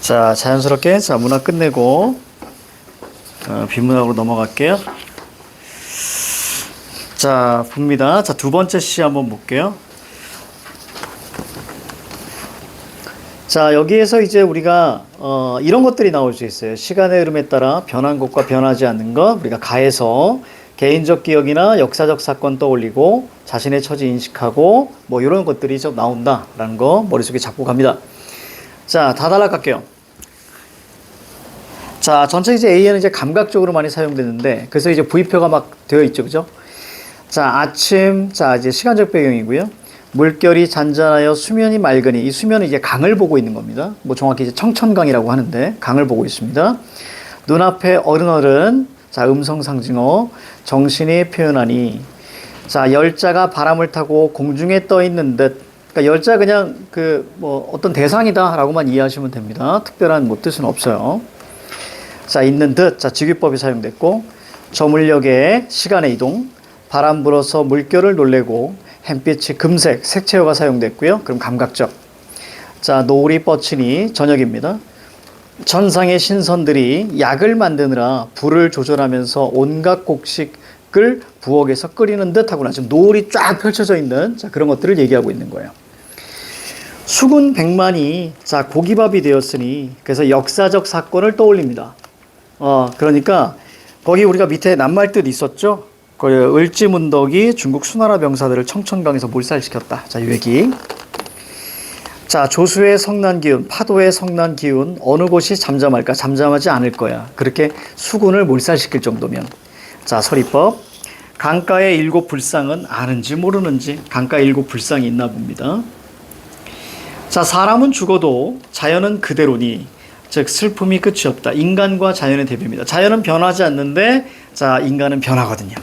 자, 자연스럽게 자 문학 끝내고 비문학으로 넘어갈게요. 자, 봅니다. 자, 두 번째 시 한번 볼게요. 자, 여기에서 이제 우리가 이런 것들이 나올 수 있어요. 시간의 흐름에 따라 변한 것과 변하지 않는 것, 우리가 가해서 개인적 기억이나 역사적 사건 떠올리고 자신의 처지 인식하고 뭐 이런 것들이 좀 나온다라는 거 머릿속에 잡고 갑니다. 자, 다 단락할게요. 자, 전체 이제 A에는 이제 감각적으로 많이 사용되는데, 그래서 이제 V표가 막 되어 있죠, 그죠? 자, 아침, 자, 이제 시간적 배경이고요. 물결이 잔잔하여 수면이 맑으니, 이 수면은 이제 강을 보고 있는 겁니다. 뭐 정확히 이제 청천강이라고 하는데, 강을 보고 있습니다. 눈앞에 어른, 자, 음성 상징어, 정신이 표현하니, 자, 열자가 바람을 타고 공중에 떠 있는 듯, 그러니까 열자 그냥 뭐 어떤 대상이다라고만 이해하시면 됩니다. 특별한 뭐 뜻은 없어요. 자, 있는 듯, 자, 직유법이 사용됐고, 저물녘에 시간의 이동, 바람 불어서 물결을 놀래고, 햇빛이 금색, 색채어가 사용됐고요. 그럼 감각적. 자, 노을이 뻗치니 저녁입니다. 천상의 신선들이 약을 만드느라 불을 조절하면서 온갖 곡식을 부엌에서 끓이는 듯 하구나. 지금 노을이 쫙 펼쳐져 있는, 자, 그런 것들을 얘기하고 있는 거예요. 수군 백만이, 자, 고기밥이 되었으니, 그래서 역사적 사건을 떠올립니다. 그러니까 거기 우리가 밑에 낱말뜻 있었죠? 거기 을지문덕이 중국 수나라 병사들을 청천강에서 몰살시켰다. 자, 이 얘기. 자, 조수의 성난 기운, 파도의 성난 기운, 어느 곳이 잠잠할까? 잠잠하지 않을 거야. 그렇게 수군을 몰살시킬 정도면. 자, 서리법. 강가의 일곱 불상은 아는지 모르는지 강가의 일곱 불상이 있나 봅니다. 자, 사람은 죽어도 자연은 그대로니, 즉 슬픔이 끝이 없다. 인간과 자연의 대비입니다. 자연은 변하지 않는데, 자, 인간은 변하거든요.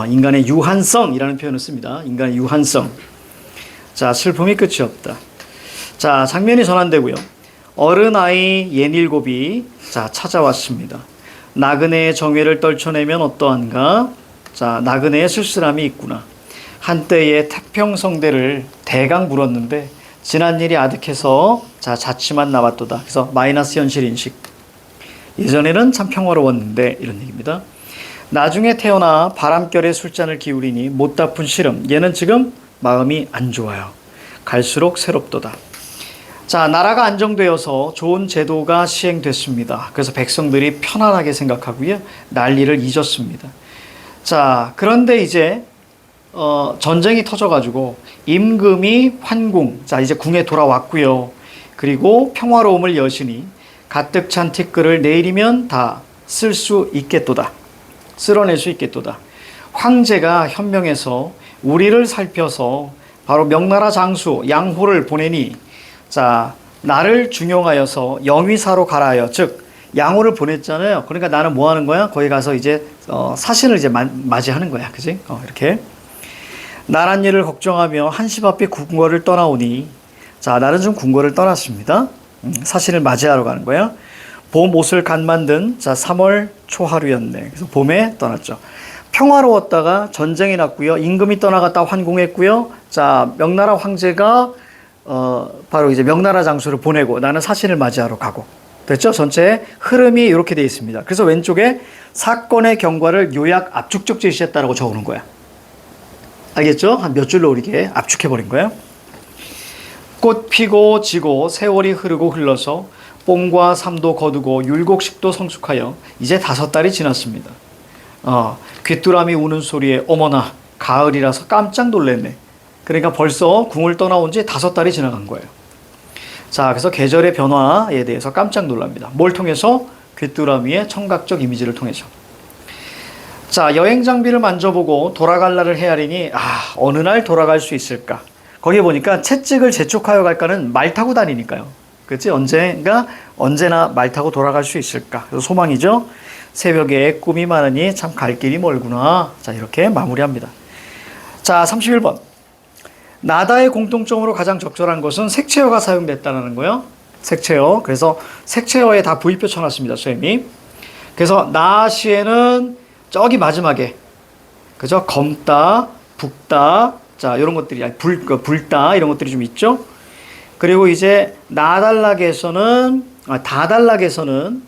인간의 유한성이라는 표현을 씁니다. 인간의 유한성. 자, 슬픔이 끝이 없다. 자, 장면이 전환되고요. 어른아이 옛일곱이, 자, 찾아왔습니다. 나그네의 정회를 떨쳐내면 어떠한가? 자, 나그네의 쓸쓸함이 있구나. 한때의 태평성대를 대강 물었는데 지난 일이 아득해서, 자, 자취만 남았도다. 그래서 마이너스 현실 인식. 예전에는 참 평화로웠는데, 이런 얘기입니다. 나중에 태어나 바람결에 술잔을 기울이니 못 푼 시름. 얘는 지금 마음이 안 좋아요. 갈수록 새롭도다. 자, 나라가 안정되어서 좋은 제도가 시행됐습니다. 그래서 백성들이 편안하게 생각하고요. 난리를 잊었습니다. 자, 그런데 이제 전쟁이 터져가지고 임금이 환궁, 자, 이제 궁에 돌아왔고요. 그리고 평화로움을 여시니 가득 찬 티끌을 내일이면 다 쓸 수 있겠도다. 쓸어낼 수 있겠도다. 황제가 현명해서 우리를 살펴서 바로 명나라 장수 양호를 보내니, 자, 나를 중용하여서 영위사로 가라 하여, 즉 양호를 보냈잖아요. 그러니까 나는 뭐 하는 거야? 거기 가서 이제 사신을 이제 맞이하는 거야. 그지? 이렇게. 나란 일을 걱정하며 한시 앞에 궁궐을 떠나오니, 자, 나는 좀 궁궐을 떠났습니다. 사신을 맞이하러 가는 거야. 봄 옷을 간 만든, 자, 3월 초하루였네. 그래서 봄에 떠났죠. 평화로웠다가 전쟁이 났고요. 임금이 떠나갔다 환궁했고요. 자, 명나라 황제가 바로 이제 명나라 장수를 보내고 나는 사신을 맞이하러 가고. 됐죠? 전체 흐름이 이렇게 되어 있습니다. 그래서 왼쪽에 사건의 경과를 요약 압축적 제시했다라고 적어놓은 거야. 알겠죠? 한 몇 줄로 이렇게 압축해버린 거예요. 꽃 피고 지고 세월이 흐르고 흘러서 뽕과 삼도 거두고 율곡식도 성숙하여 이제 5달이 지났습니다. 귀뚜라미 우는 소리에 어머나 가을이라서 깜짝 놀랐네. 그러니까 벌써 궁을 떠나온 지 5달이 지나간 거예요. 자, 그래서 계절의 변화에 대해서 깜짝 놀랍니다. 뭘 통해서? 귀뚜라미의 청각적 이미지를 통해서. 자, 여행 장비를 만져보고 돌아갈 날을 헤아리니, 어느 날 돌아갈 수 있을까? 거기 보니까 채찍을 재촉하여 갈까는 말 타고 다니니까요. 그렇지? 언제나 말 타고 돌아갈 수 있을까? 그래서 소망이죠. 새벽에 꿈이 많으니 참 갈 길이 멀구나. 자, 이렇게 마무리합니다. 자, 31번. 나다의 공통점으로 가장 적절한 것은 색채어가 사용됐다는 거예요. 색채어. 그래서 색채어에 다 V표 쳐놨습니다, 선생님이. 그래서 나시에는 저기 마지막에, 그죠? 검다, 붓다, 자, 이런 것들이, 불다, 이런 것들이 좀 있죠? 그리고 이제 나달락에서는 다단락에서는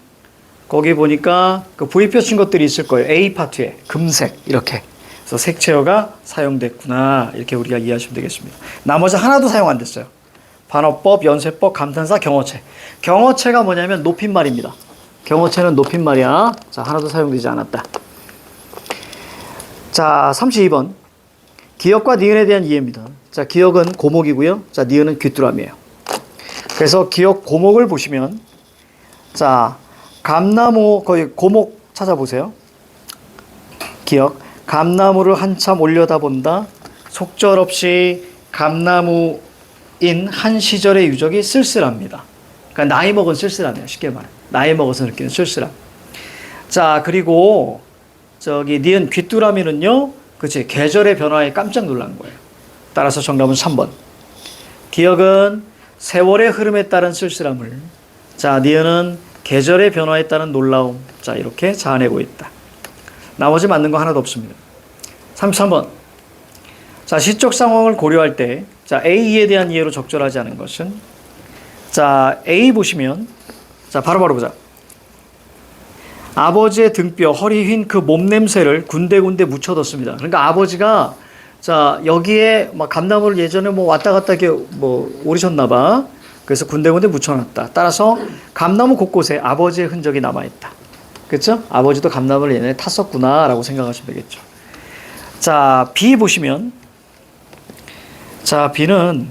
거기 보니까 그 부위표 친 것들이 있을 거예요. A 파트에 금색 이렇게. 그래서 색채어가 사용됐구나 이렇게 우리가 이해하시면 되겠습니다. 나머지 하나도 사용 안 됐어요. 반어법, 연쇄법, 감탄사, 경어체. 경어체가 뭐냐면 높임말입니다. 경어체는 높임말이야. 자, 하나도 사용되지 않았다. 자, 32번. 기역과 니은에 대한 이해입니다. 자, 기역은 고목이고요. 자, 니은은 귀뚜라미예요. 그래서 기역 고목을 보시면 자, 감나무 거기 고목 찾아보세요. 기역. 감나무를 한참 올려다본다. 속절없이 감나무인 한 시절의 유적이 쓸쓸합니다. 그러니까 나이 먹은 쓸쓸함이에요. 쉽게 말해. 나이 먹어서 느끼는 쓸쓸함. 자, 그리고 저기 니은 귀뚜라미는요. 그치, 계절의 변화에 깜짝 놀란 거예요. 따라서 정답은 3번. 기역은 세월의 흐름에 따른 쓸쓸함을, 자, 니은은 계절의 변화에 따른 놀라움, 자, 이렇게 자아내고 있다. 나머지 맞는 거 하나도 없습니다. 33번. 자, 시적 상황을 고려할 때, 자, A에 대한 이해로 적절하지 않은 것은, 자, A 보시면, 자, 바로바로 보자. 아버지의 등뼈, 허리 휜 그 몸냄새를 군데군데 묻혀뒀습니다. 그러니까 아버지가, 자, 여기에 막 감나무를 예전에 뭐 왔다 갔다 이렇게 뭐 오르셨나봐. 그래서 군데군데 묻혀놨다. 따라서 감나무 곳곳에 아버지의 흔적이 남아있다. 그렇죠? 아버지도 감나무를 예전에 탔었구나 라고 생각하시면 되겠죠. 자, B 보시면, 자, B는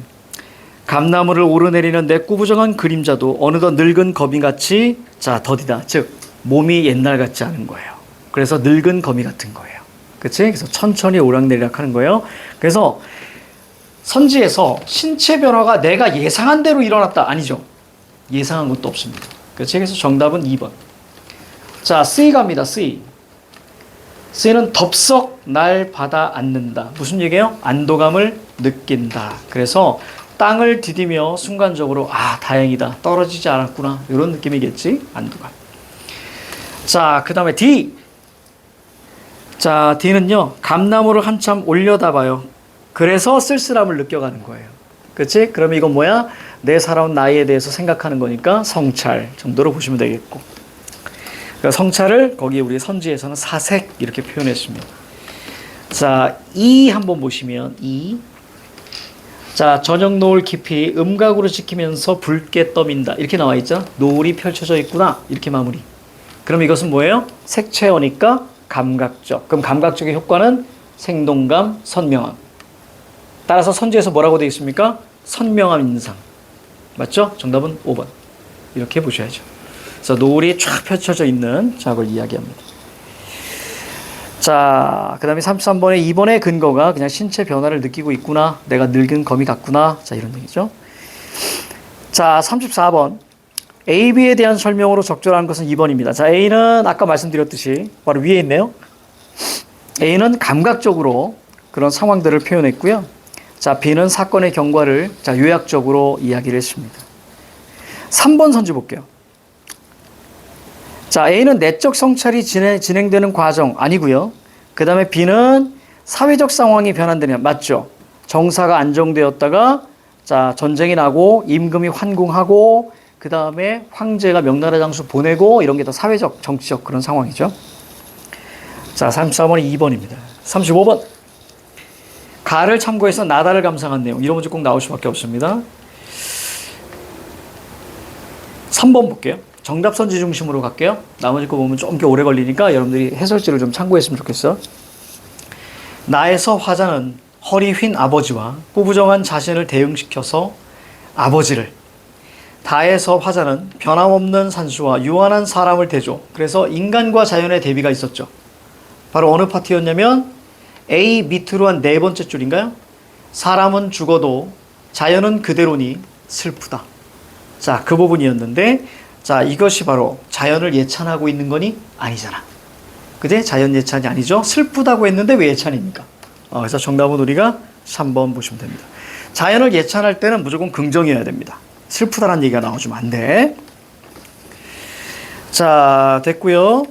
감나무를 오르내리는 내 꾸부정한 그림자도 어느덧 늙은 거미같이, 자, 더디다. 즉 몸이 옛날 같지 않은 거예요. 그래서 늙은 거미 같은 거예요. 그치? 그래서 천천히 오락내리락 하는 거예요. 그래서 선지에서 신체 변화가 내가 예상한 대로 일어났다. 아니죠. 예상한 것도 없습니다. 그치? 그래서 정답은 2번. 자, C 갑니다. C. C는 덥석 날 받아 안는다. 무슨 얘기예요? 안도감을 느낀다. 그래서 땅을 디디며 순간적으로 아, 다행이다. 떨어지지 않았구나. 이런 느낌이겠지. 안도감. 자, 그 다음에 D. 자, D는요. 감나무를 한참 올려다봐요. 그래서 쓸쓸함을 느껴가는 거예요. 그치? 그러면 이건 뭐야? 내 살아온 나이에 대해서 생각하는 거니까 성찰 정도로 보시면 되겠고. 그러니까 성찰을 거기 우리 선지에서는 사색 이렇게 표현했습니다. 자, 이 한번 보시면 이. 자, 저녁 노을 깊이 음각으로 지키면서 붉게 떠민다. 이렇게 나와 있죠? 노을이 펼쳐져 있구나. 이렇게 마무리. 그럼 이것은 뭐예요? 색채어니까 감각적. 그럼 감각적의 효과는 생동감, 선명함. 따라서 선지에서 뭐라고 되어 있습니까? 선명함 인상. 맞죠? 정답은 5번. 이렇게 보셔야죠. 그래서 노을이 쫙 펼쳐져 있는 작을 이야기합니다. 자, 그 다음에 33번에 2번의 근거가 그냥 신체 변화를 느끼고 있구나. 내가 늙은 거미 같구나. 자, 이런 얘기죠. 자, 34번. A, B에 대한 설명으로 적절한 것은 2번입니다. 자, A는 아까 말씀드렸듯이 바로 위에 있네요. A는 감각적으로 그런 상황들을 표현했고요. 자, B는 사건의 경과를 자, 요약적으로 이야기를 했습니다. 3번 선지 볼게요. 자, A는 내적 성찰이 진행되는 과정 아니고요. 그 다음에 B는 사회적 상황이 변환되냐. 맞죠? 정사가 안정되었다가 자, 전쟁이 나고 임금이 환궁하고 그 다음에 황제가 명나라 장수 보내고 이런 게 다 사회적, 정치적 그런 상황이죠. 자, 34번이 2번입니다. 35번. 가를 참고해서 나다를 감상한 내용. 이런 문제 꼭 나올 수밖에 없습니다. 3번 볼게요. 정답 선지 중심으로 갈게요. 나머지 거 보면 좀 오래 걸리니까 여러분들이 해설지를 좀 참고했으면 좋겠어. 나에서 화자는 허리 휜 아버지와 꾸부정한 자신을 대응시켜서 아버지를, 다에서 화자는 변함없는 산수와 유한한 사람을 대조. 그래서 인간과 자연의 대비가 있었죠. 바로 어느 파트였냐면 A 밑으로 한 네 번째 줄인가요? 사람은 죽어도 자연은 그대로니 슬프다. 자, 그 부분이었는데 자, 이것이 바로 자연을 예찬하고 있는 거니? 아니잖아. 그제? 자연 예찬이 아니죠? 슬프다고 했는데 왜 예찬입니까? 그래서 정답은 우리가 3번 보시면 됩니다. 자연을 예찬할 때는 무조건 긍정이어야 됩니다. 슬프다라는 얘기가 나오시면 안 돼. 자, 됐고요.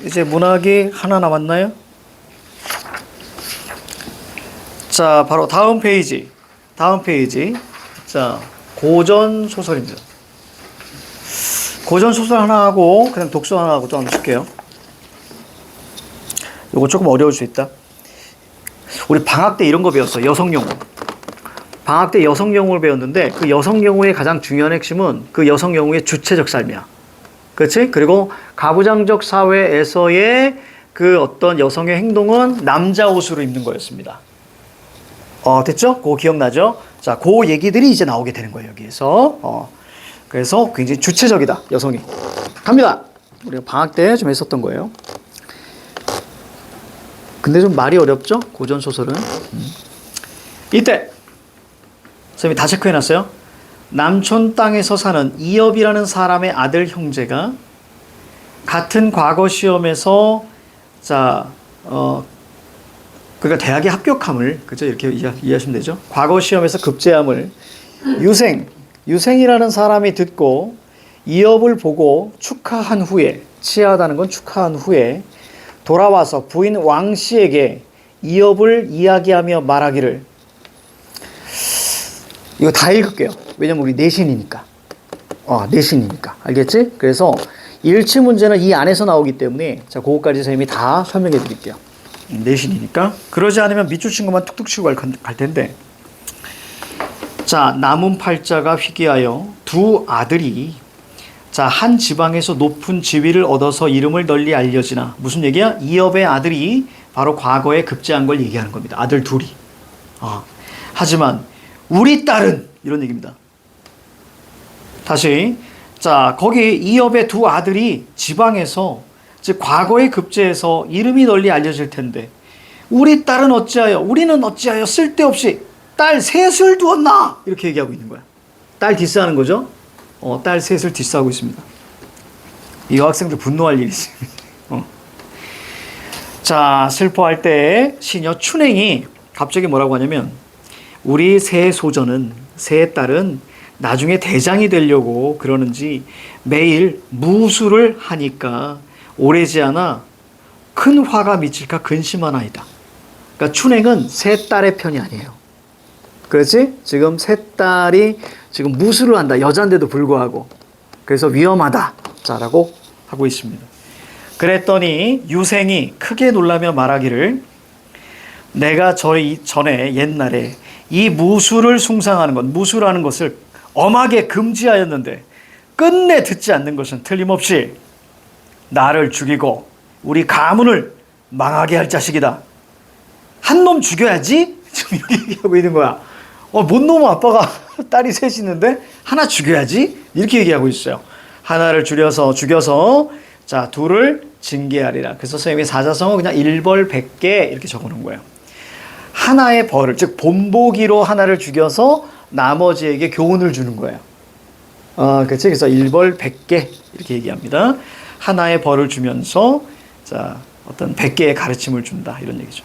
이제 문학이 하나 남았나요? 자, 바로 다음 페이지. 다음 페이지. 자, 고전 소설입니다. 고전 소설 하나 하고 그냥 독서 하나 하고 또 한번 줄게요. 요거 조금 어려울 수 있다. 우리 방학 때 이런 거 배웠어. 여성 용어. 방학 때 여성 용어를 배웠는데 그 여성 용어의 가장 중요한 핵심은 그 여성 용어의 주체적 삶이야. 그렇지? 그리고 가부장적 사회에서의 그 어떤 여성의 행동은 남자 옷으로 입는 거였습니다. 됐죠? 그거 기억나죠? 자, 그 얘기들이 이제 나오게 되는 거예요, 여기에서. 그래서 굉장히 주체적이다, 여성이. 갑니다. 우리가 방학 때 좀 했었던 거예요. 근데 좀 말이 어렵죠? 고전 소설은. 이때 선생님이 다 체크해놨어요. 남촌 땅에서 사는 이엽이라는 사람의 아들 형제가 같은 과거 시험에서 그러니까 대학에 합격함을, 그죠? 이렇게 이해하시면 되죠. 과거 시험에서 급제함을 유생이라는 사람이 듣고 이엽을 보고 축하한 후에, 치하다는 건 축하한 후에 돌아와서 부인 왕씨에게 이엽을 이야기하며 말하기를. 이거 다 읽을게요. 왜냐면 우리 내신이니까. 내신이니까. 알겠지? 그래서 일치 문제는 이 안에서 나오기 때문에 자, 그거까지 선생님이 다 설명해 드릴게요. 내신이니까. 그러지 않으면 밑줄 친 것만 툭툭 치고 갈 텐데. 자, 남은 팔자가 희귀하여 두 아들이 한 지방에서 높은 지위를 얻어서 이름을 널리 알려지나. 무슨 얘기야? 이엽의 아들이 바로 과거에 급제한 걸 얘기하는 겁니다. 아들 둘이. 하지만 우리 딸은 이런 얘기입니다. 다시. 자, 거기 이엽의 두 아들이 지방에서 즉 과거에 급제해서 이름이 널리 알려질 텐데 우리는 어찌하여 쓸데없이 딸 셋을 두었나? 이렇게 얘기하고 있는 거야. 딸 디스하는 거죠. 딸 셋을 디스하고 있습니다. 이 여학생들 분노할 일이 있습니다. 자, 슬퍼할 때 시녀 춘행이 갑자기 뭐라고 하냐면 우리 세 소전은, 세 딸은 나중에 대장이 되려고 그러는지 매일 무술을 하니까 오래지 않아 큰 화가 미칠까 근심하나이다. 그러니까 춘행은 세 딸의 편이 아니에요. 그렇지? 지금 세 딸이 지금 무술을 한다. 여자인데도 불구하고. 그래서 위험하다. 자라고 하고 있습니다. 그랬더니 유생이 크게 놀라며 말하기를 내가 전에 옛날에 이 무술을 숭상하는 것, 무술하는 것을 엄하게 금지하였는데 끝내 듣지 않는 것은 틀림없이 나를 죽이고 우리 가문을 망하게 할 자식이다. 한 놈 죽여야지? 지금 이렇게 얘기하고 있는 거야. 뭔 놈 아빠가 딸이 셋이 있는데 하나 죽여야지? 이렇게 얘기하고 있어요. 하나를 죽여서 자, 둘을 징계하리라. 그래서 선생님이 사자성어 그냥 일벌백계 이렇게 적어놓은 거예요. 하나의 벌을, 즉 본보기로 하나를 죽여서 나머지에게 교훈을 주는 거예요. 그렇지? 그래서 일벌백계 이렇게 얘기합니다. 하나의 벌을 주면서 자, 어떤 100개의 가르침을 준다 이런 얘기죠.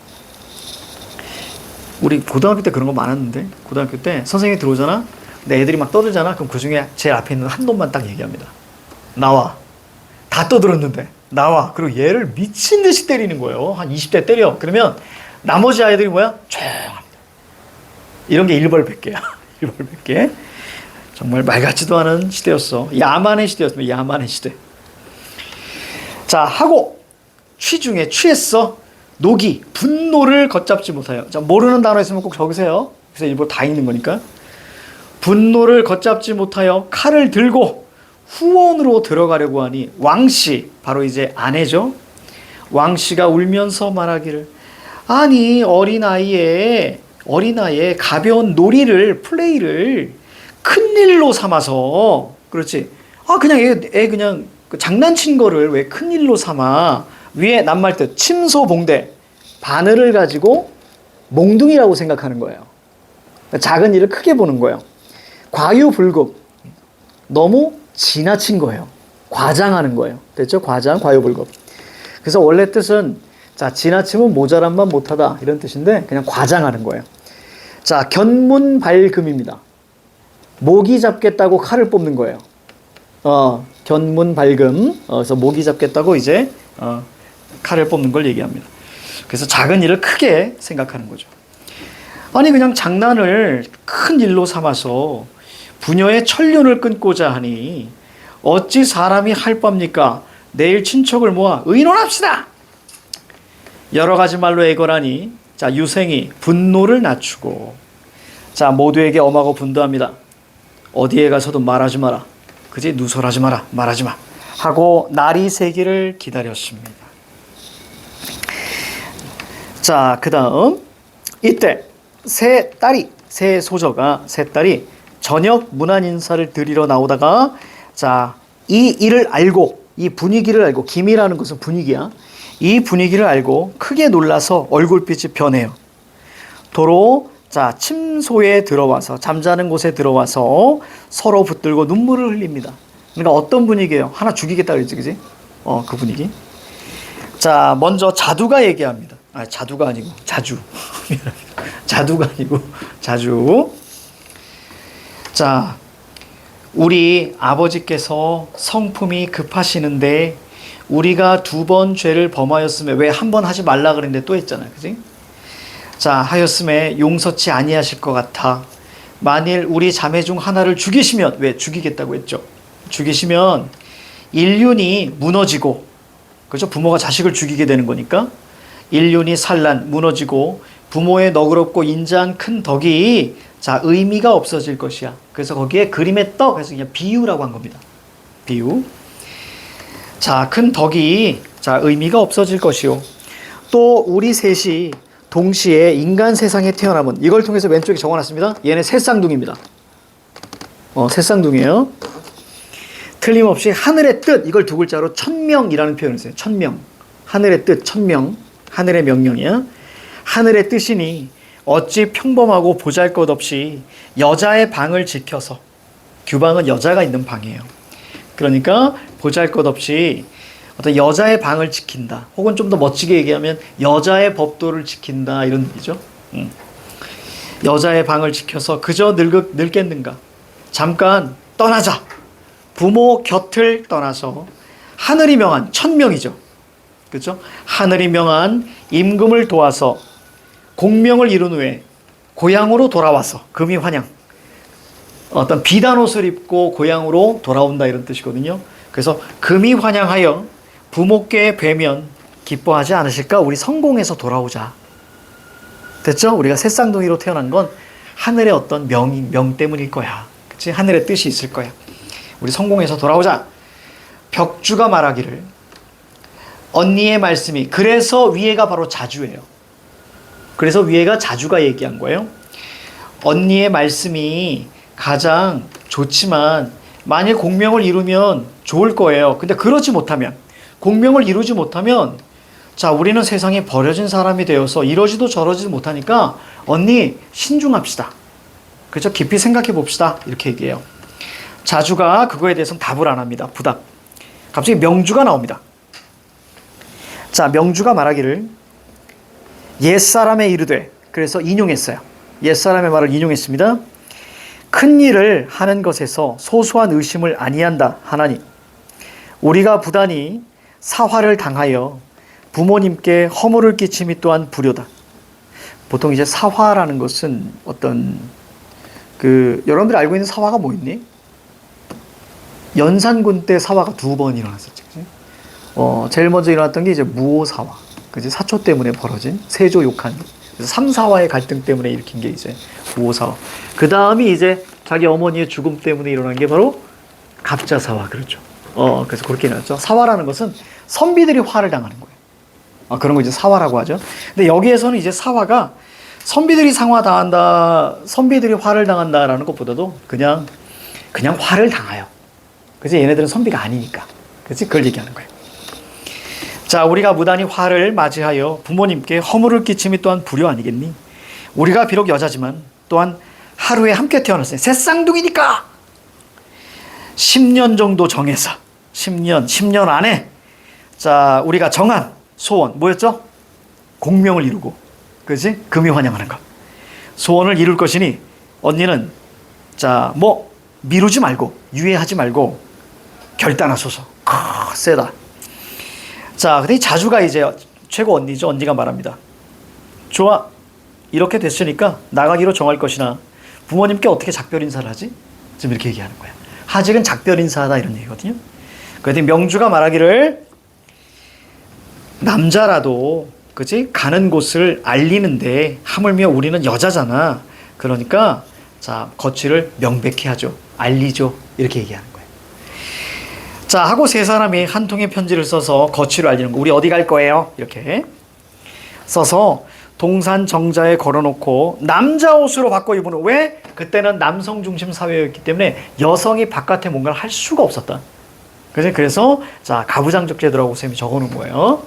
우리 고등학교 때 그런 거 많았는데 고등학교 때 선생님이 들어오잖아. 근데 애들이 막 떠들잖아. 그럼 그 중에 제일 앞에 있는 한 놈만 딱 얘기합니다. 나와. 다 떠들었는데 나와. 그리고 얘를 미친 듯이 때리는 거예요. 한 20대 때려. 그러면 나머지 아이들이 뭐야? 조용합니다. 이런 게 일벌백계야. 일벌백계. 정말 말 같지도 않은 시대였어. 야만의 시대였습니다. 야만의 시대. 자, 하고 취중에 취했어. 노기, 분노를 걷잡지 못하여. 자, 모르는 단어 있으면 꼭 적으세요. 그래서 일부러 다 읽는 거니까. 분노를 걷잡지 못하여 칼을 들고 후원으로 들어가려고 하니 왕씨, 바로 이제 아내죠. 왕씨가 울면서 말하기를 아니 어린아이에 가벼운 플레이를 큰일로 삼아서 그렇지. 그냥 애 그냥 장난친 거를 왜 큰일로 삼아. 위에 낱말뜻 침소봉대 바늘을 가지고 몽둥이라고 생각하는 거예요. 작은 일을 크게 보는 거예요. 과유불급 너무 지나친 거예요. 과장하는 거예요. 됐죠? 과장, 과유불급. 그래서 원래 뜻은 자, 지나치면 모자란만 못하다 이런 뜻인데 그냥 과장하는 거예요. 자, 견문발금입니다. 모기 잡겠다고 칼을 뽑는 거예요. 견문발금. 그래서 모기 잡겠다고 이제 칼을 뽑는 걸 얘기합니다. 그래서 작은 일을 크게 생각하는 거죠. 아니 그냥 장난을 큰 일로 삼아서 부녀의 천륜을 끊고자 하니 어찌 사람이 할 바입니까? 내일 친척을 모아 의논합시다. 여러 가지 말로 애걸하니 자 유생이 분노를 낮추고 자 모두에게 엄하고 분도합니다. 어디에 가서도 말하지 마라. 그지 누설하지 마라. 말하지 마. 하고 날이 새기를 기다렸습니다. 자 그다음 이때 세 소저가 세 딸이 저녁 문안 인사를 드리러 나오다가 자 이 일을 알고 이 분위기를 알고 기미라는 것은 분위기야. 이 분위기를 알고 크게 놀라서 얼굴빛이 변해요. 도로 자 침소에 들어와서 잠자는 곳에 들어와서 서로 붙들고 눈물을 흘립니다. 그러니까 어떤 분위기예요? 하나 죽이겠다 그랬지, 그지? 그 분위기. 자 먼저 자두가 얘기합니다. 자두가 아니고 자주. 자두가 아니고 자주. 자 우리 아버지께서 성품이 급하시는데 우리가 2번 죄를 범하였음에 왜 한 번 하지 말라 그랬는데 또 했잖아요. 그지? 자, 하였음에 용서치 아니하실 것 같아. 만일 우리 자매 중 하나를 죽이시면 왜 죽이겠다고 했죠? 죽이시면 인륜이 무너지고 그죠? 부모가 자식을 죽이게 되는 거니까 인륜이 산란 무너지고 부모의 너그럽고 인자한 큰 덕이 자 의미가 없어질 것이야. 그래서 거기에 그림의 떡 그래서 그냥 비유라고 한 겁니다. 비유. 자, 큰 덕이 자 의미가 없어질 것이요. 또 우리 셋이 동시에 인간 세상에 태어나면 이걸 통해서 왼쪽에 적어놨습니다. 얘네 셋쌍둥이입니다. 셋쌍둥이에요. 틀림없이 하늘의 뜻 이걸 두 글자로 천명이라는 표현을 써요. 천명. 하늘의 뜻 천명. 하늘의 명령이야. 하늘의 뜻이니 어찌 평범하고 보잘것없이 여자의 방을 지켜서 규방은 여자가 있는 방이에요. 그러니까 보잘것없이 어떤 여자의 방을 지킨다. 혹은 좀 더 멋지게 얘기하면 여자의 법도를 지킨다 이런 얘기죠. 여자의 방을 지켜서 그저 늙겠는가. 잠깐 떠나자. 부모 곁을 떠나서 하늘이 명한 천명이죠. 그렇죠? 하늘이 명한 임금을 도와서 공명을 이룬 후에 고향으로 돌아와서 금이 환영. 어떤 비단 옷을 입고 고향으로 돌아온다 이런 뜻이거든요. 그래서 금이 환영하여 부모께 뵈면 기뻐하지 않으실까? 우리 성공해서 돌아오자. 됐죠? 우리가 새쌍둥이로 태어난 건 하늘의 어떤 명 때문일 거야. 그치? 하늘의 뜻이 있을 거야. 우리 성공해서 돌아오자. 벽주가 말하기를 언니의 말씀이 그래서 위에가 바로 자주예요. 그래서 위에가 자주가 얘기한 거예요. 언니의 말씀이 가장 좋지만 만일 공명을 이루면 좋을 거예요. 근데 그러지 못하면 공명을 이루지 못하면 자 우리는 세상에 버려진 사람이 되어서 이러지도 저러지도 못하니까 언니 신중합시다. 그렇죠? 깊이 생각해 봅시다. 이렇게 얘기해요. 자주가 그거에 대해서는 답을 안 합니다. 부답. 갑자기 명주가 나옵니다. 자 명주가 말하기를 옛사람의 이르되 그래서 인용했어요. 옛사람의 말을 인용했습니다. 큰 일을 하는 것에서 소소한 의심을 아니한다 하나니 우리가 부단히 사화를 당하여 부모님께 허물을 끼침이 또한 불효다. 보통 이제 사화라는 것은 어떤 여러분들이 알고 있는 사화가 뭐 있니? 연산군 때 사화가 2번 일어났었죠. 그치? 제일 먼저 일어났던 게 이제 무오사화. 그지? 사초 때문에 벌어진 세조 욕한. 그래서 삼사화의 갈등 때문에 일으킨 게 이제 무오사화. 그 다음이 이제 자기 어머니의 죽음 때문에 일어난 게 바로 갑자사화. 그렇죠. 그래서 그렇게 일어났죠. 사화라는 것은 선비들이 화를 당하는 거예요. 그런 거 이제 사화라고 하죠. 근데 여기에서는 이제 사화가 선비들이 선비들이 화를 당한다라는 것보다도 그냥 화를 당해요. 그치? 얘네들은 선비가 아니니까. 그치? 그걸 얘기하는 거예요. 자, 우리가 무단히 화를 맞이하여 부모님께 허물을 끼침이 또한 불효 아니겠니? 우리가 비록 여자지만 또한 하루에 함께 태어났어요. 새쌍둥이니까 10년 정도 정해서 10년 안에 자, 우리가 정한 소원 뭐였죠? 공명을 이루고 그치? 금이 환영하는 것. 소원을 이룰 것이니 언니는 자, 미루지 말고 유예하지 말고 결단하소서. 세다. 자, 근데 자주가 이제 최고 언니죠. 언니가 말합니다. 좋아. 이렇게 됐으니까 나가기로 정할 것이나 부모님께 어떻게 작별 인사를 하지? 지금 이렇게 얘기하는 거야. 하직은 작별 인사하다 이런 얘기거든요. 그런데 명주가 말하기를 남자라도 그지 가는 곳을 알리는데 하물며 우리는 여자잖아. 그러니까 자 거취를 명백히 하죠. 알리죠. 이렇게 얘기하는 거예요. 자 하고 세 사람이 한 통의 편지를 써서 거취를 알리는 거. 우리 어디 갈 거예요? 이렇게 써서 동산 정자에 걸어놓고 남자 옷으로 바꿔 입은 후. 왜? 그때는 남성 중심 사회였기 때문에 여성이 바깥에 뭔가를 할 수가 없었다. 그래서 자 가부장적 제도라고 쌤이 적어놓은 거예요.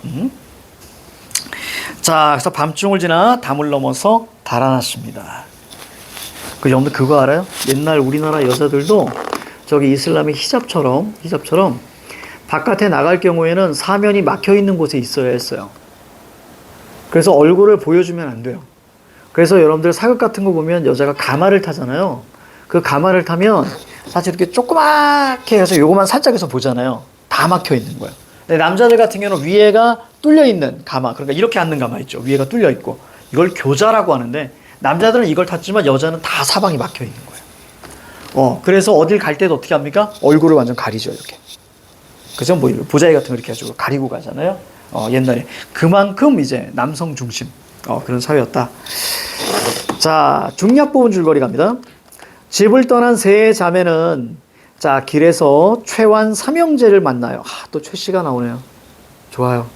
자 그래서 밤중을 지나 담을 넘어서 달아났습니다. 그 여러분들 그거 알아요? 옛날 우리나라 여자들도 저기 이슬람의 히잡처럼 바깥에 나갈 경우에는 사면이 막혀 있는 곳에 있어야 했어요. 그래서 얼굴을 보여주면 안 돼요. 그래서 여러분들 사극 같은 거 보면 여자가 가마를 타잖아요. 그 가마를 타면 사실 이렇게 조그맣게 해서 요거만 살짝 해서 보잖아요. 다 막혀 있는 거예요. 근데 남자들 같은 경우는 위에가 뚫려 있는 가마, 그러니까 이렇게 앉는 가마 있죠. 위에가 뚫려 있고 이걸 교자라고 하는데 남자들은 이걸 탔지만 여자는 다 사방이 막혀 있는 거예요. 그래서 어딜 갈 때도 어떻게 합니까? 얼굴을 완전 가리죠, 이렇게. 그죠? 뭐 보자기 같은 거 이렇게 해가지고 가리고 가잖아요. 옛날에 그만큼 이제 남성 중심 그런 사회였다. 자, 중략 부분 줄거리 갑니다. 집을 떠난 세 자매는 자 길에서 최완 삼형제를 만나요. 또 최 씨가 나오네요. 좋아요.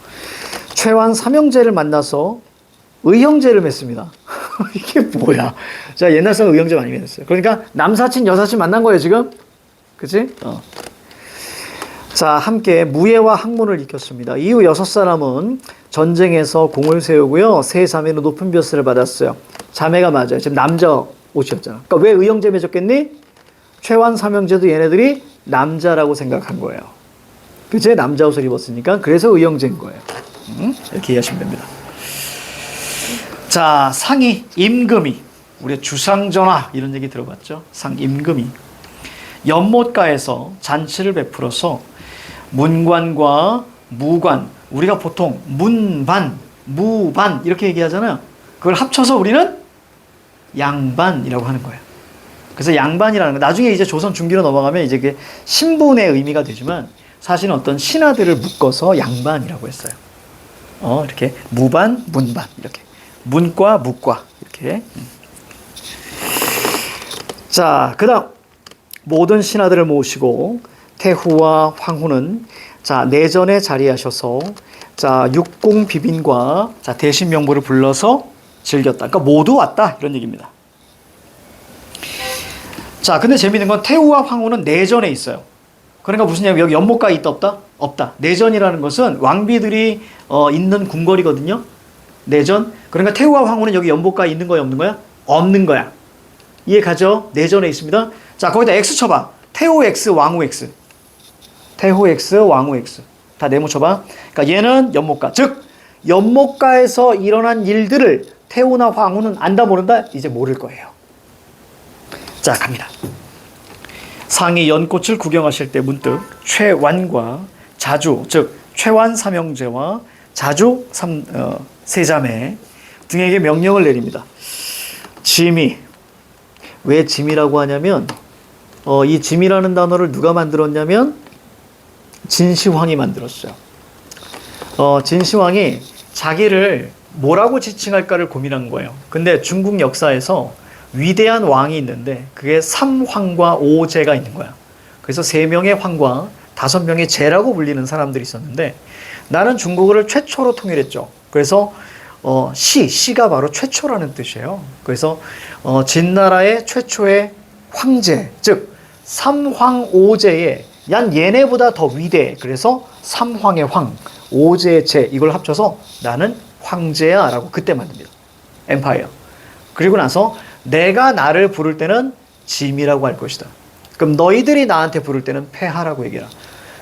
최완 삼형제를 만나서 의형제를 맺습니다. 이게 뭐야? 자 옛날 사람 의형제 많이 맺었어요. 그러니까 남사친 여사친 만난 거예요 지금. 그치? 자 함께 무예와 학문을 익혔습니다. 이후 6사람은 전쟁에서 공을 세우고요. 세 자매는 높은 벼슬을 받았어요. 자매가 맞아요. 지금 남자 옷이었잖아. 그러니까 왜 의형제 맺었겠니? 최완 삼형제도 얘네들이 남자라고 생각한 거예요. 그치? 남자 옷을 입었으니까 그래서 의형제인 거예요. 이렇게 이해하시면 됩니다. 자 상이 임금이 우리 주상전하 이런 얘기 들어봤죠? 상 임금이 연못가에서 잔치를 베풀어서 문관과 무관, 우리가 보통 문반, 무반 이렇게 얘기하잖아요. 그걸 합쳐서 우리는 양반이라고 하는 거예요. 그래서 양반이라는 거 나중에 이제 조선 중기로 넘어가면 이제 그게 신분의 의미가 되지만 사실은 어떤 신하들을 묶어서 양반이라고 했어요. 이렇게 무반, 문반 이렇게 문과, 무과 이렇게. 자, 그다음 모든 신하들을 모시고 태후와 황후는 자 내전에 자리하셔서 자 육공 비빈과 자 대신 명부를 불러서 즐겼다. 그러니까 모두 왔다 이런 얘기입니다. 자 근데 재밌는 건 태후와 황후는 내전에 있어요. 그러니까 무슨 얘기냐면 여기 연못가에 있다 없다? 없다. 내전이라는 것은 왕비들이 있는 궁궐이거든요. 내전. 그러니까 태후와 황후는 여기 연못가에 있는 거야 없는 거야? 없는 거야. 이해 가죠? 내전에 있습니다. 자 거기다 X 쳐봐. 태후 X, 왕후 X. 태후 X, 왕후 X. 다 네모 쳐봐. 그러니까 얘는 연못가. 즉 연못가에서 일어난 일들을 태후나 황후는 안다 모른다? 이제 모를 거예요. 자 갑니다. 상이 연꽃을 구경하실 때 문득 최완과 자주 즉 최완 삼형제와 자주 세자매 등에게 명령을 내립니다. 짐이 왜 짐이라고 하냐면 이 짐이라는 단어를 누가 만들었냐면 진시황이 만들었어요. 진시황이 자기를 뭐라고 지칭할까를 고민한 거예요. 근데 중국 역사에서 위대한 왕이 있는데 그게 삼황과 오제가 있는 거야. 그래서 3명의 황과 5명의 제라고 불리는 사람들이 있었는데 나는 중국어를 최초로 통일했죠. 그래서 시가 바로 최초라는 뜻이에요. 그래서 진나라의 최초의 황제, 즉 삼황오제의 난 얘네보다 더 위대해. 그래서 삼황의 황, 오제의 제 이걸 합쳐서 나는 황제야 라고 그때 만듭니다. 엠파이어. 그리고 나서 내가 나를 부를 때는 짐이라고 할 것이다. 그럼 너희들이 나한테 부를 때는 폐하라고 얘기해라.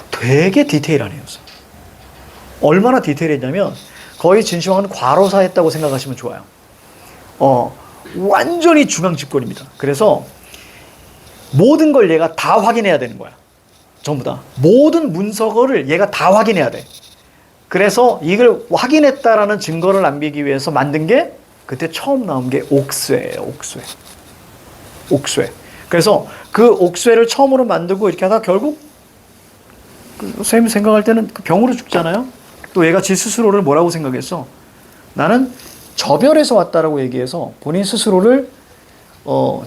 되게 디테일하네요. 얼마나 디테일했냐면 거의 진시황은 과로사했다고 생각하시면 좋아요. 완전히 중앙 집권입니다. 그래서 모든 걸 얘가 다 확인해야 되는 거야. 전부 다. 모든 문서를 얘가 다 확인해야 돼. 그래서 이걸 확인했다라는 증거를 남기기 위해서 만든 게 그때 처음 나온 게 옥쇠예요. 옥쇠. 그래서 그 옥쇠를 처음으로 만들고 이렇게 하다가 결국 선생님이 생각할 때는 그 병으로 죽잖아요. 또 얘가 지 스스로를 뭐라고 생각했어? 나는 저별에서 왔다라고 얘기해서 본인 스스로를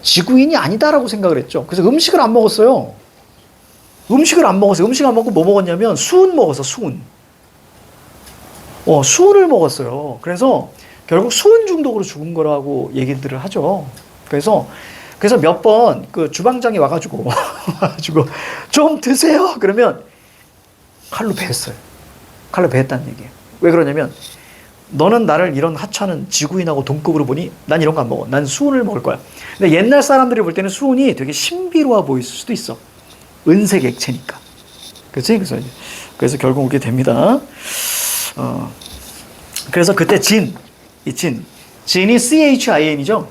지구인이 아니다라고 생각을 했죠. 그래서 음식을 안 먹었어요. 음식을 안 먹었어요. 음식 안 먹고 뭐 먹었냐면 수은 먹었어, 수은. 수은을 먹었어요. 그래서 결국 수은 중독으로 죽은 거라고 얘기들을 하죠. 그래서 몇 번 그 주방장이 와가지고 좀 드세요. 그러면 칼로 베었어요. 칼로 베었다는 얘기예요. 왜 그러냐면 너는 나를 이런 하찮은 지구인하고 동급으로 보니 난 이런 거 안 먹어. 난 수은을 먹을 거야. 근데 옛날 사람들이 볼 때는 수은이 되게 신비로워 보일 수도 있어. 은색 액체니까. 그렇지? 그래서 결국 오게 됩니다. 그래서 그때 진이 CHIN이죠.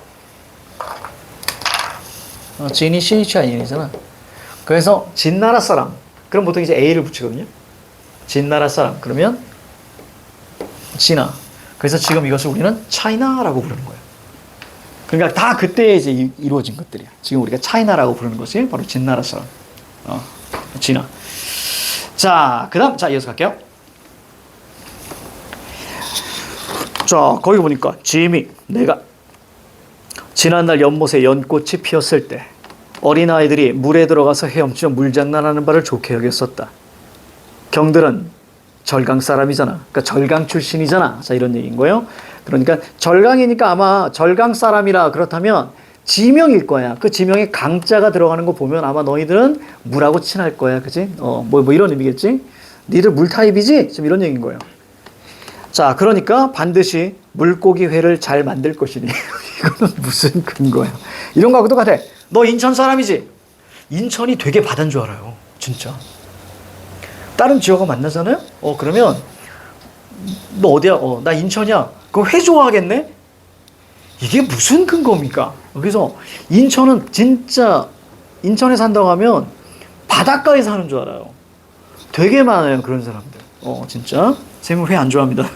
진이 CHIN이잖아. 그래서 진나라 사람. 그럼 보통 이제 A를 붙이거든요. 진나라 사람. 그러면 진아. 그래서 지금 이것을 우리는 차이나라고 부르는 거예요. 그러니까 다 그때 이제 이루어진 것들이야. 지금 우리가 차이나라고 부르는 것이 바로 진나라 사람. 진아. 자, 자, 이어서 갈게요. 자, 거기 보니까 짐이 내가 지난날 연못에 연꽃이 피었을 때 어린아이들이 물에 들어가서 헤엄치며 물장난하는 바를 좋게 여겼었다. 경들은 절강 사람이잖아. 그러니까 절강 출신이잖아. 자, 이런 얘기인 거예요. 그러니까 절강이니까 아마 절강 사람이라 그렇다면 지명일 거야. 그 지명에 강자가 들어가는 거 보면 아마 너희들은 물하고 친할 거야. 그치? 뭐 이런 의미겠지? 니들 물 타입이지? 지금 이런 얘기인 거예요. 자, 그러니까 반드시 물고기 회를 잘 만들 것이니. 이거는 무슨 근거야. 이런 거하고도 같아. 너 인천 사람이지? 인천이 되게 바다인 줄 알아요. 진짜. 다른 지역과 만나잖아요? 그러면 너 어디야? 나 인천이야. 그거 회 좋아하겠네? 이게 무슨 근거입니까? 그래서 인천은 진짜 인천에 산다고 하면 바닷가에 사는 줄 알아요. 되게 많아요. 그런 사람들. 진짜. 쌤은 회 안 좋아합니다.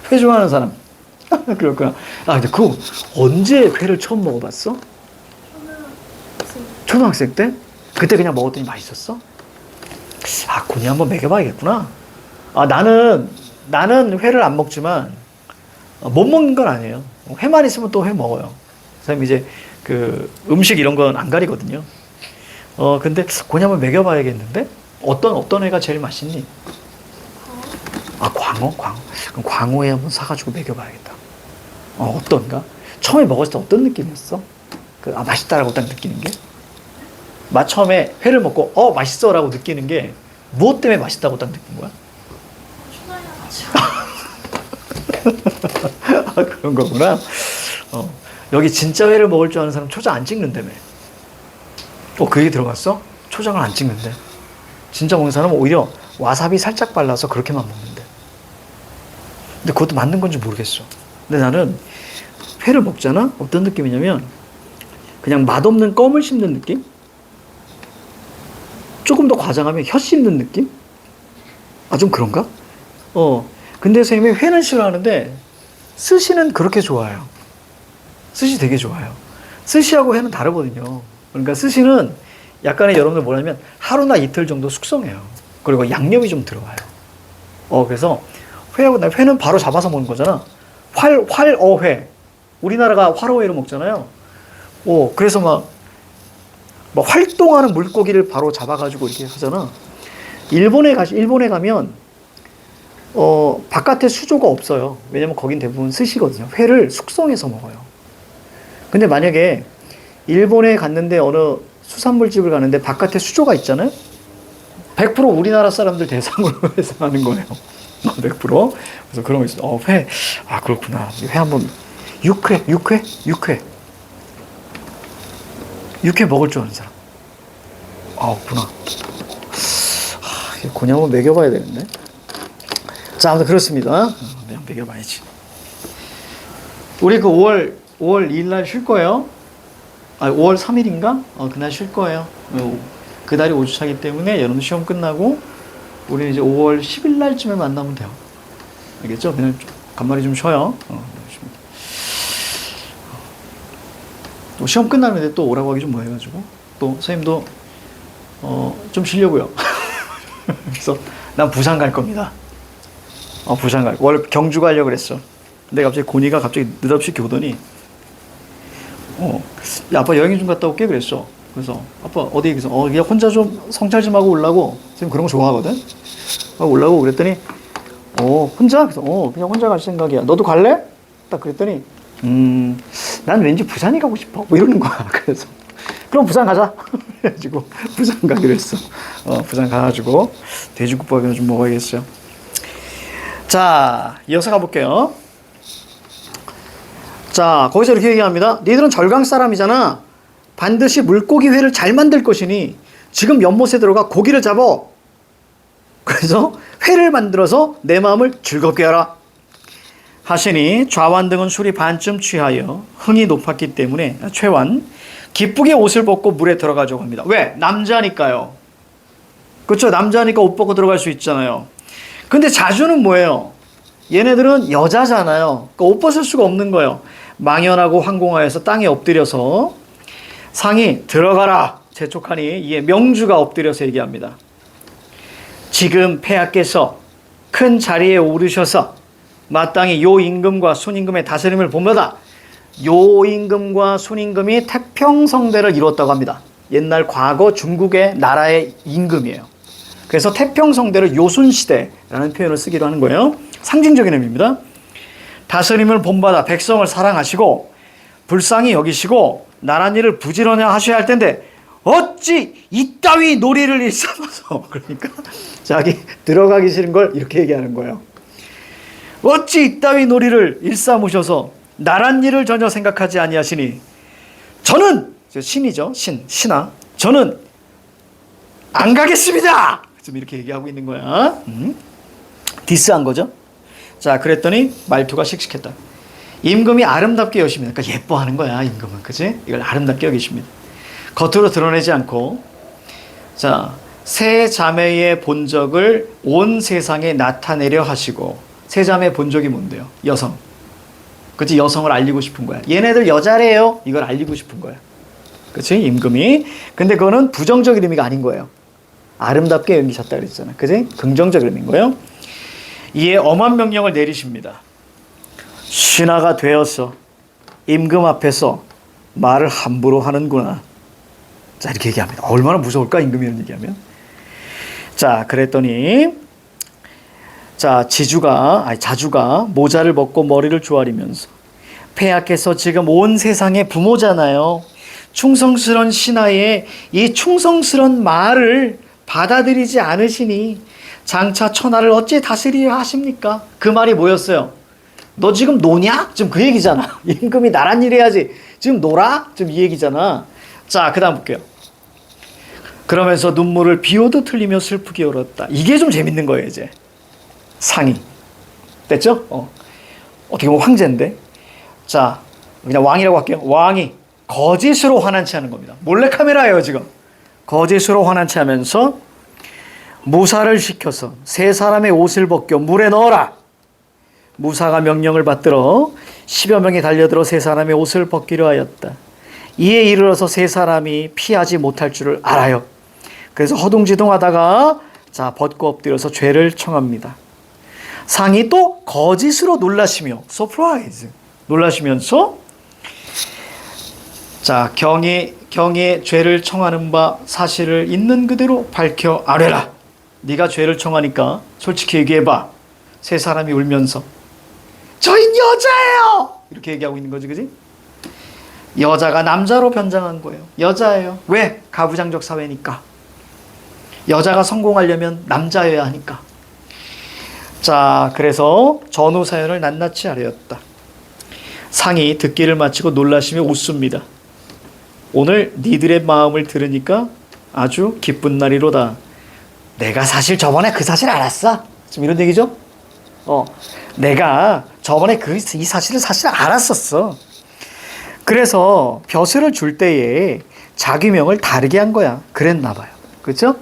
회 좋아하는 사람. 그렇구나. 근데 그거 언제 회를 처음 먹어봤어? 초등학생 때? 그때 그냥 먹었더니 맛있었어? 곤이 한번 먹여봐야겠구나. 나는 회를 안 먹지만, 못 먹는 건 아니에요. 회만 있으면 또 회 먹어요. 선생님 이제 그 음식 이런 건 안 가리거든요. 근데 곤이 한번 먹여봐야겠는데? 어떤 회가 제일 맛있니? 광어? 그럼 광어회 한번 사가지고 먹여봐야겠다. 어떤가? 처음에 먹었을 때 어떤 느낌이었어? 맛있다라고 딱 느끼는 게? 처음에 회를 먹고, 맛있어 라고 느끼는 게, 무엇 때문에 맛있다고 딱 느낀 거야? 그런 거구나. 여기 진짜 회를 먹을 줄 아는 사람 초장 안 찍는다며. 그 얘기 들어갔어? 초장을 안 찍는데. 진짜 먹는 사람은 오히려 와사비 살짝 발라서 그렇게만 먹는데. 근데 그것도 맞는 건지 모르겠어. 근데 나는 회를 먹잖아? 어떤 느낌이냐면, 그냥 맛없는 껌을 씹는 느낌? 조금 더 과장하면 혀 씹는 느낌? 좀 그런가? 근데 선생님이 회는 싫어하는데 스시는 그렇게 좋아요. 스시 되게 좋아요. 스시하고 회는 다르거든요. 그러니까 스시는 약간의 여러분들 뭐냐면 하루나 이틀 정도 숙성해요. 그리고 양념이 좀 들어가요. 그래서 회는 바로 잡아서 먹는 거잖아. 활어회. 우리나라가 활어회로 먹잖아요. 그래서 막 활동하는 물고기를 바로 잡아가지고 이렇게 하잖아. 일본에 가면, 바깥에 수조가 없어요. 왜냐면 거긴 대부분 스시거든요. 회를 숙성해서 먹어요. 근데 만약에 일본에 갔는데 어느 수산물집을 가는데 바깥에 수조가 있잖아요? 100% 우리나라 사람들 대상으로 해서 하는 거예요. 100%. 그래서 그런 거 있어요. 회. 그렇구나. 회 한번, 육회. 육회 먹을 줄 아는 사람. 없구나. 그냥 한번 먹여봐야 되는데. 자, 아무튼 그렇습니다. 그냥 먹여봐야지. 우리 5월 2일 날 쉴 거예요. 5월 3일인가? 그날 쉴 거예요. 그날이 5주차기 때문에 여러분 시험 끝나고 우리는 이제 5월 10일 날쯤에 만나면 돼요. 알겠죠? 그냥 간만에 좀 쉬어요. 또 시험 끝나는데 또 오라고 하기 좀 뭐해가지고 또 선생님도 좀 쉬려고요. 그래서 난 부산 갈 겁니다. 부산 갈. 원래 경주 가려고 그랬어. 근데 갑자기 고니가 갑자기 느닷없이 이렇게 오더니 야, 아빠 여행 좀 갔다 올게 그랬어. 그래서 아빠 어디 그래서 그냥 혼자 좀 성찰 좀 하고 오려고. 선생님 그런 거 좋아하거든. 올라고 그랬더니 혼자? 그래서 그냥 혼자 갈 생각이야. 너도 갈래? 딱 그랬더니 난 왠지 부산이 가고 싶어. 뭐 이러는 거야. 그래서 그럼 부산 가자. 그래가지고 부산 가기로 했어. 부산 가가지고 돼지국밥이나 좀 먹어야겠어요. 자, 이어서 가볼게요. 자, 거기서 이렇게 얘기합니다. 너희들은 절강 사람이잖아. 반드시 물고기 회를 잘 만들 것이니 지금 연못에 들어가 고기를 잡아. 그래서 회를 만들어서 내 마음을 즐겁게 하라. 하시니 좌완 등은 술이 반쯤 취하여 흥이 높았기 때문에 최완 기쁘게 옷을 벗고 물에 들어가자고 합니다. 왜? 남자니까요. 그렇죠? 남자니까 옷 벗고 들어갈 수 있잖아요. 근데 자주는 뭐예요? 얘네들은 여자잖아요. 그러니까 옷 벗을 수가 없는 거예요. 망연하고 황공하여서 땅에 엎드려서 상이 들어가라 재촉하니 이에 명주가 엎드려서 얘기합니다. 지금 폐하께서 큰 자리에 오르셔서 마땅히 요 임금과 순임금의 다스림을 보며다. 요 임금과 순임금이 태평성대를 이루었다고 합니다. 옛날 과거 중국의 나라의 임금이에요. 그래서 태평성대를 요순시대라는 표현을 쓰기도 하는 거예요. 상징적인 의미입니다. 다스림을 본받아 백성을 사랑하시고 불쌍히 여기시고 나란 일을 부지런히 하셔야 할 텐데 어찌 이따위 놀이를 일삼아서 그러니까 자기 들어가기 싫은 걸 이렇게 얘기하는 거예요. 어찌 이따위 놀이를 일삼으셔서 나란 일을 전혀 생각하지 아니하시니 저는 신이죠. 신하 저는 안 가겠습니다. 좀 이렇게 얘기하고 있는 거야. 디스한 거죠. 자, 그랬더니 말투가 씩씩했다. 임금이 아름답게 여십니다. 그러니까 예뻐하는 거야, 임금은. 그치? 이걸 아름답게 여기십니다. 겉으로 드러내지 않고, 자, 세 자매의 본적을 온 세상에 나타내려 하시고, 세 자매의 본적이 뭔데요? 여성. 그치? 여성을 알리고 싶은 거야. 얘네들 여자래요. 이걸 알리고 싶은 거야. 그치? 임금이. 근데 그거는 부정적인 의미가 아닌 거예요. 아름답게 여기셨다 그랬잖아. 그치? 긍정적 의미인 거예요. 이에 엄한 명령을 내리십니다. 신하가 되어서 임금 앞에서 말을 함부로 하는구나. 자, 이렇게 얘기합니다. 얼마나 무서울까, 임금이 이런 얘기하면. 자, 그랬더니, 자, 자주가 모자를 벗고 머리를 조아리면서, 폐하께서 지금 온 세상의 부모잖아요. 충성스러운 신하의 이 충성스러운 말을 받아들이지 않으시니, 장차 천하를 어찌 다스리려 하십니까? 그 말이 뭐였어요? 너 지금 노냐? 지금 그 얘기잖아. 임금이 나란 일 해야지. 지금 놀아? 지금 이 얘기잖아. 자, 그 다음 볼게요. 그러면서 눈물을 비 오듯 흘리며 슬프게 울었다. 이게 좀 재밌는 거예요, 이제. 상이. 됐죠? 어떻게 보면 황제인데. 자, 그냥 왕이라고 할게요. 왕이 거짓으로 화난치 하는 겁니다. 몰래카메라예요, 지금. 거짓으로 화난치 하면서 무사를 시켜서 세 사람의 옷을 벗겨 물에 넣어라. 무사가 명령을 받들어 10여 명이 달려들어 세 사람의 옷을 벗기려 하였다. 이에 이르러서 세 사람이 피하지 못할 줄을 알아요. 그래서 허둥지둥하다가 자 벗고 엎드려서 죄를 청합니다. 상이 또 거짓으로 놀라시며 서프라이즈 놀라시면서 자 경의 죄를 청하는 바 사실을 있는 그대로 밝혀 아뢰라. 네가 죄를 청하니까 솔직히 얘기해봐. 세 사람이 울면서 저흰 여자예요 이렇게 얘기하고 있는 거지, 그지? 여자가 남자로 변장한 거예요. 여자예요. 왜? 가부장적 사회니까. 여자가 성공하려면 남자여야 하니까. 자, 그래서 전후 사연을 낱낱이 아뢰었다. 상이 듣기를 마치고 놀라시며 웃습니다. 오늘 니들의 마음을 들으니까 아주 기쁜 날이로다. 내가 사실 저번에 그 사실 알았어. 지금 이런 얘기죠? 내가 저번에 이 사실을 사실 알았었어. 그래서 벼슬을 줄 때에 자기명을 다르게 한 거야. 그랬나 봐요. 그렇죠?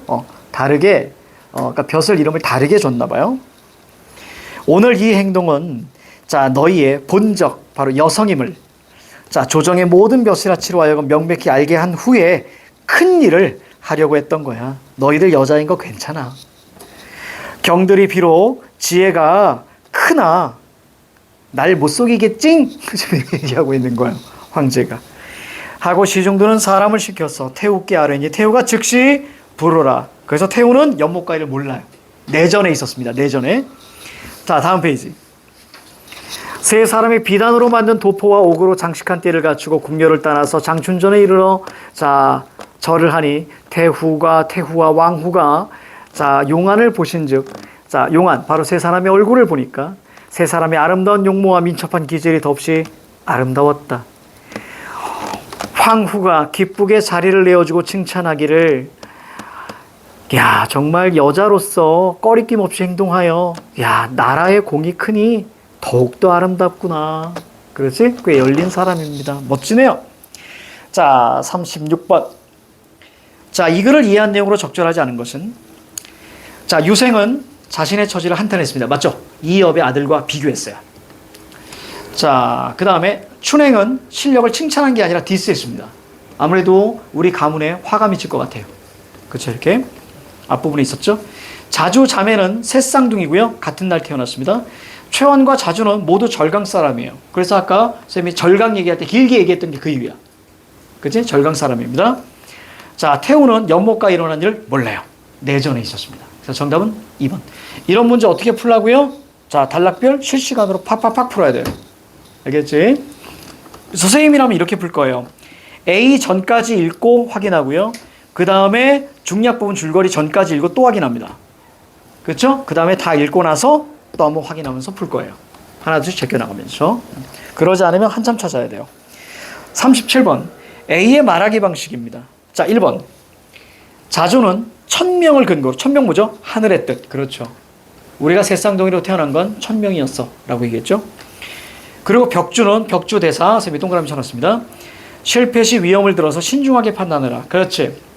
다르게 그러니까 벼슬 이름을 다르게 줬나 봐요. 오늘 이 행동은 자 너희의 본적 바로 여성임을 자, 조정의 모든 벼슬아치로 하여금 명백히 알게 한 후에 큰 일을 하려고 했던 거야. 너희들 여자인 거 괜찮아. 경들이 비록 지혜가 크나 날 못 속이겠징? 얘기하고 있는 거야, 황제가. 하고 시중도는 사람을 시켰어. 태우께 아뢰니 태우가 즉시 부르라. 그래서 태우는 연못가이를 몰라요. 내전에 있었습니다. 내전에. 자, 다음 페이지. 세 사람이 비단으로 만든 도포와 옥으로 장식한 띠를 갖추고 궁녀를 따라서 장춘전에 이르러 자 절을 하니 태후와 왕후가 자 용안을 보신즉 자 용안 바로 세 사람의 얼굴을 보니까 세 사람의 아름다운 용모와 민첩한 기질이 덥시 아름다웠다. 황후가 기쁘게 자리를 내어주고 칭찬하기를 야 정말 여자로서 꺼리낌 없이 행동하여 야 나라의 공이 크니 더욱더 아름답구나. 그렇지? 꽤 열린 사람입니다. 멋지네요. 자 36번. 자 이 글을 이해한 내용으로 적절하지 않은 것은 자 유생은 자신의 처지를 한탄했습니다. 맞죠? 이업의 아들과 비교했어요. 자 그 다음에 춘행은 실력을 칭찬한 게 아니라 디스했습니다. 아무래도 우리 가문에 화가 미칠 것 같아요. 그렇죠? 이렇게 앞부분에 있었죠. 자주 자매는 새 쌍둥이고요. 같은 날 태어났습니다. 최원과 자주는 모두 절강 사람이에요. 그래서 아까 선생님이 절강 얘기할 때 길게 얘기했던 게 그 이유야. 그치? 절강 사람입니다. 자, 태우는 연못가 일어난 일을 몰라요. 내전에 있었습니다. 그래서 정답은 2번. 이런 문제 어떻게 풀라고요? 자, 단락별 실시간으로 팍팍팍 풀어야 돼요. 알겠지? 선생님이라면 이렇게 풀 거예요. A 전까지 읽고 확인하고요. 그 다음에 중략 부분 줄거리 전까지 읽고 또 확인합니다. 그렇죠? 그 다음에 다 읽고 나서 또 한번 확인하면서 풀 거예요. 하나둘씩 제껴나가면서. 그러지 않으면 한참 찾아야 돼요. 37번. A의 말하기 방식입니다. 자, 1번. 자주는 천명을 근거로. 천명 뭐죠? 하늘의 뜻. 그렇죠. 우리가 새쌍둥이로 태어난 건 천명이었어. 라고 얘기했죠. 그리고 벽주는 벽주 대사. 선생님이 동그라미 쳐놨습니다. 실패 시 위험을 들어서 신중하게 판단하라. 그렇지.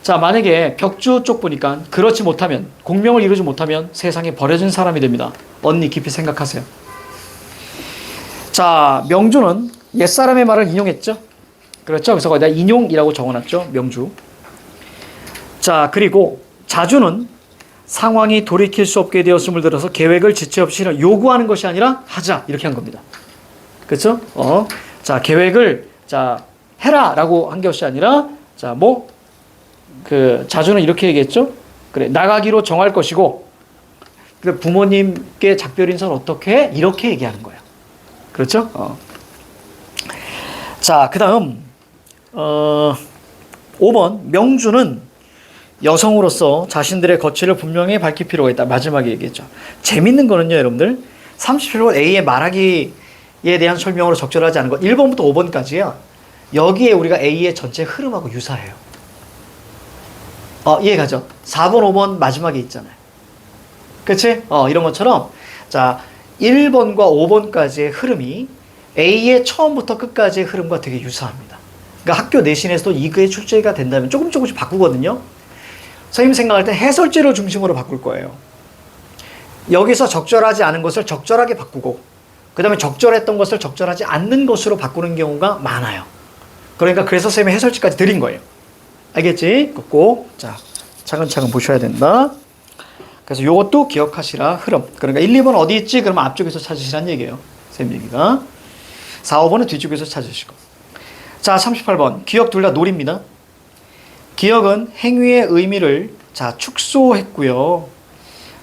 자, 만약에 벽주 쪽 보니까 그렇지 못하면, 공명을 이루지 못하면 세상에 버려진 사람이 됩니다. 언니 깊이 생각하세요. 자, 명주는 옛사람의 말을 인용했죠. 그렇죠. 그래서 거기다 인용이라고 적어놨죠. 명주. 자, 그리고 자주는 상황이 돌이킬 수 없게 되었음을 들어서 계획을 지체 없이 요구하는 것이 아니라 하자. 이렇게 한 겁니다. 그렇죠? 자, 계획을 자, 해라 라고 한 것이 아니라 자, 자주는 이렇게 얘기했죠. 그래, 나가기로 정할 것이고, 그래, 부모님께 작별 인사를 어떻게 해? 이렇게 얘기하는 거예요. 그렇죠? 자, 그 다음, 5번. 명주는 여성으로서 자신들의 거취를 분명히 밝힐 필요가 있다. 마지막에 얘기했죠. 재밌는 거는요, 여러분들. 37번 A의 말하기에 대한 설명으로 적절하지 않은 것. 1번부터 5번까지야. 여기에 우리가 A의 전체 흐름하고 유사해요. 이해가죠? 4번, 5번 마지막에 있잖아요. 그치? 이런 것처럼, 자, 1번과 5번까지의 흐름이 A의 처음부터 끝까지의 흐름과 되게 유사합니다. 그러니까 학교 내신에서도 이거의 출제가 된다면 조금씩 바꾸거든요. 선생님 생각할 때 해설제를 중심으로 바꿀 거예요. 여기서 적절하지 않은 것을 적절하게 바꾸고, 그 다음에 적절했던 것을 적절하지 않는 것으로 바꾸는 경우가 많아요. 그러니까 그래서 선생님이 해설지까지 드린 거예요. 알겠지? 꼭, 자, 차근차근 보셔야 된다. 그래서 요것도 기억하시라, 흐름. 그러니까 1, 2번 어디 있지? 그러면 앞쪽에서 찾으시라는 얘기예요. 선생님 얘기가. 4, 5번은 뒤쪽에서 찾으시고. 자, 38번. 기억 둘 다 놀입니다. 기억은 행위의 의미를, 자, 축소했고요.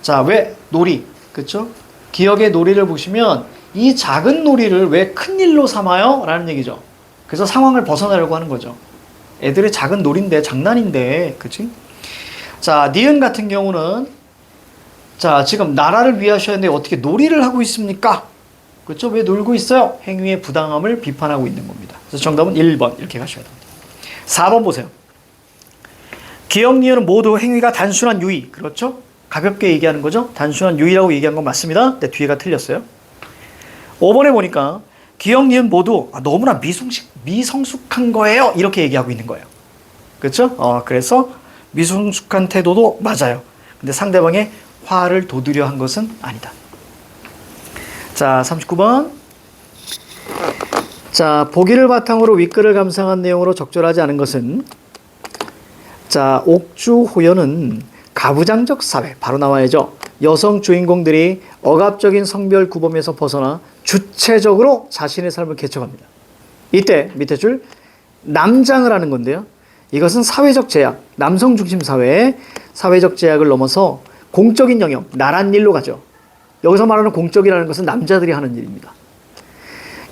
자, 왜? 놀이. 그쵸? 기억의 놀이를 보시면 이 작은 놀이를 왜 큰 일로 삼아요? 라는 얘기죠. 그래서 상황을 벗어나려고 하는 거죠. 애들의 작은 놀인데, 장난인데, 그치? 자, 니은 같은 경우는, 자, 지금 나라를 위하셨는데 어떻게 놀이를 하고 있습니까? 그쵸? 왜 놀고 있어요? 행위의 부당함을 비판하고 있는 겁니다. 그래서 정답은 1번, 이렇게 가셔야 됩니다. 4번 보세요. 기억, 니은은 모두 행위가 단순한 유의. 그렇죠? 가볍게 얘기하는 거죠? 단순한 유의라고 얘기한 건 맞습니다. 근데 뒤에가 틀렸어요. 5번에 보니까, 기억, 니은 모두 너무나 미성숙한 거예요. 이렇게 얘기하고 있는 거예요. 그렇죠? 그래서 미성숙한 태도도 맞아요. 근데 상대방의 화를 돋우려 한 것은 아니다. 자, 39번. 자, 보기를 바탕으로 윗글을 감상한 내용으로 적절하지 않은 것은 자, 옥주호연은 가부장적 사회 바로 나와야죠. 여성 주인공들이 억압적인 성별 구범에서 벗어나 주체적으로 자신의 삶을 개척합니다. 이때 밑에 줄 남장을 하는 건데요. 이것은 사회적 제약, 남성 중심 사회의 사회적 제약을 넘어서 공적인 영역, 나란 일로 가죠. 여기서 말하는 공적이라는 것은 남자들이 하는 일입니다.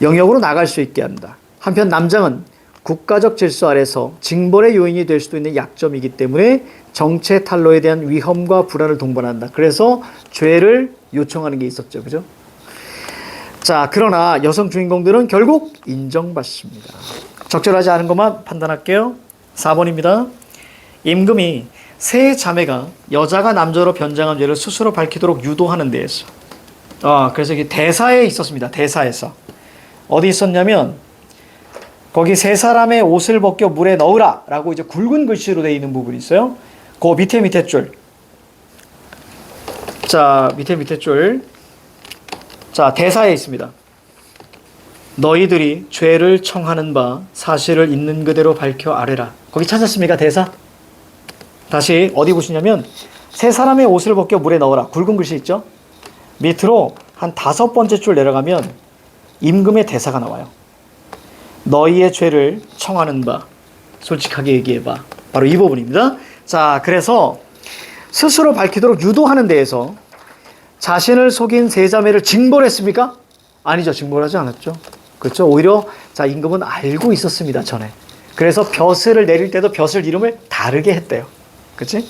영역으로 나갈 수 있게 한다. 한편 남장은 국가적 질서 아래서 징벌의 요인이 될 수도 있는 약점이기 때문에 정체 탈로에 대한 위험과 불안을 동반한다. 그래서 죄를 요청하는 게 있었죠. 그죠? 자, 그러나 여성 주인공들은 결국 인정받습니다. 적절하지 않은 것만 판단할게요. 4번입니다. 임금이 세 자매가 여자가 남자로 변장한 죄를 스스로 밝히도록 유도하는 데에서 그래서 이게 대사에 있었습니다. 대사에서 어디 있었냐면 거기 세 사람의 옷을 벗겨 물에 넣으라 라고 이제 굵은 글씨로 되어 있는 부분이 있어요. 그 밑에 줄. 자, 밑에 줄. 자, 대사에 있습니다. 너희들이 죄를 청하는 바 사실을 있는 그대로 밝혀 아뢰라. 거기 찾았습니까? 대사? 다시 어디 보시냐면 세 사람의 옷을 벗겨 물에 넣어라. 굵은 글씨 있죠? 밑으로 한 5번째 줄 내려가면 임금의 대사가 나와요. 너희의 죄를 청하는 바 솔직하게 얘기해봐. 바로 이 부분입니다. 자, 그래서 스스로 밝히도록 유도하는 데에서 자신을 속인 세 자매를 징벌했습니까? 아니죠. 징벌하지 않았죠. 그렇죠. 오히려 자, 임금은 알고 있었습니다. 전에. 그래서 벼슬을 내릴 때도 벼슬 이름을 다르게 했대요. 그렇지?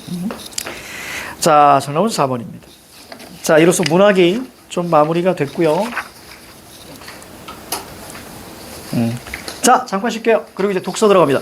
자, 정답은 4번입니다. 자, 이로써 문학이 좀 마무리가 됐고요. 자, 잠깐 쉴게요. 그리고 이제 독서 들어갑니다.